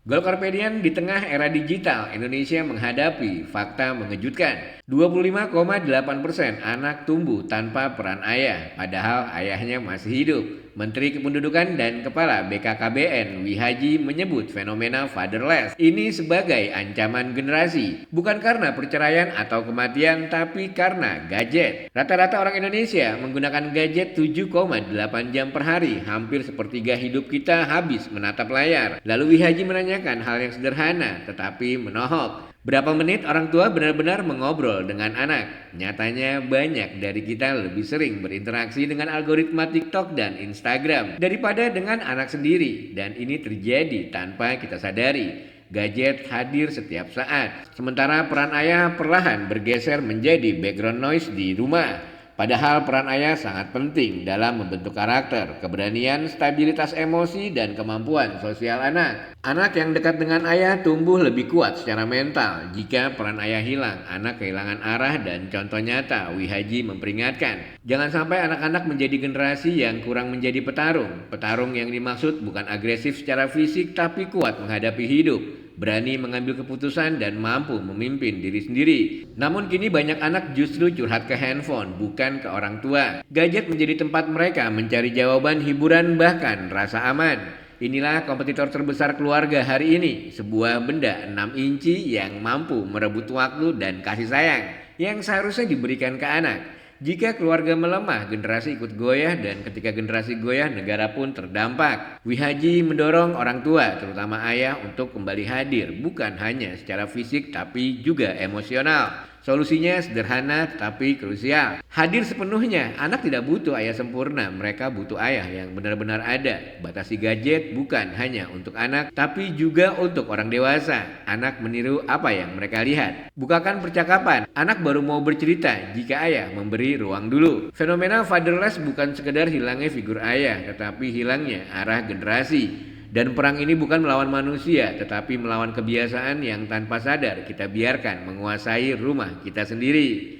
Golkarpedian di tengah era digital, Indonesia menghadapi fakta mengejutkan. 25,8% anak tumbuh tanpa peran ayah, padahal ayahnya masih hidup. Menteri Kependudukan dan Kepala BKKBN Wihaji menyebut fenomena fatherless ini sebagai ancaman generasi. Bukan karena perceraian atau kematian, tapi karena gadget. Rata-rata orang Indonesia menggunakan gadget 7,8 jam per hari. Hampir sepertiga hidup kita habis menatap layar. Lalu Wihaji menanyakan hal yang sederhana tetapi menohok. Berapa menit orang tua benar-benar mengobrol dengan anak? Nyatanya banyak dari kita lebih sering berinteraksi dengan algoritma TikTok dan Instagram daripada dengan anak sendiri. Dan ini terjadi tanpa kita sadari. Gadget hadir setiap saat. Sementara peran ayah perlahan bergeser menjadi background noise di rumah. Padahal peran ayah sangat penting dalam membentuk karakter, keberanian, stabilitas emosi, dan kemampuan sosial anak. Anak yang dekat dengan ayah tumbuh lebih kuat secara mental. Jika peran ayah hilang, anak kehilangan arah dan contoh nyata. Wihaji memperingatkan, jangan sampai anak-anak menjadi generasi yang kurang menjadi petarung. Petarung yang dimaksud bukan agresif secara fisik tapi kuat menghadapi hidup, berani mengambil keputusan dan mampu memimpin diri sendiri. Namun kini banyak anak justru curhat ke handphone, bukan ke orang tua. Gadget menjadi tempat mereka mencari jawaban, hiburan, bahkan rasa aman. Inilah kompetitor terbesar keluarga hari ini, sebuah benda 6 inci yang mampu merebut waktu dan kasih sayang yang seharusnya diberikan ke anak. Jika keluarga melemah, generasi ikut goyah, dan ketika generasi goyah, negara pun terdampak. Wihaji mendorong orang tua, terutama ayah, untuk kembali hadir, bukan hanya secara fisik tapi juga emosional. Solusinya sederhana tapi krusial. Hadir sepenuhnya. Anak tidak butuh ayah sempurna, mereka butuh ayah yang benar-benar ada. Batasi gadget bukan hanya untuk anak, tapi juga untuk orang dewasa. Anak meniru apa yang mereka lihat. Bukakan percakapan. Anak baru mau bercerita jika ayah memberi ruang dulu. Fenomena fatherless bukan sekedar hilangnya figur ayah, tetapi hilangnya arah generasi. Dan perang ini bukan melawan manusia, tetapi melawan kebiasaan yang tanpa sadar kita biarkan menguasai rumah kita sendiri.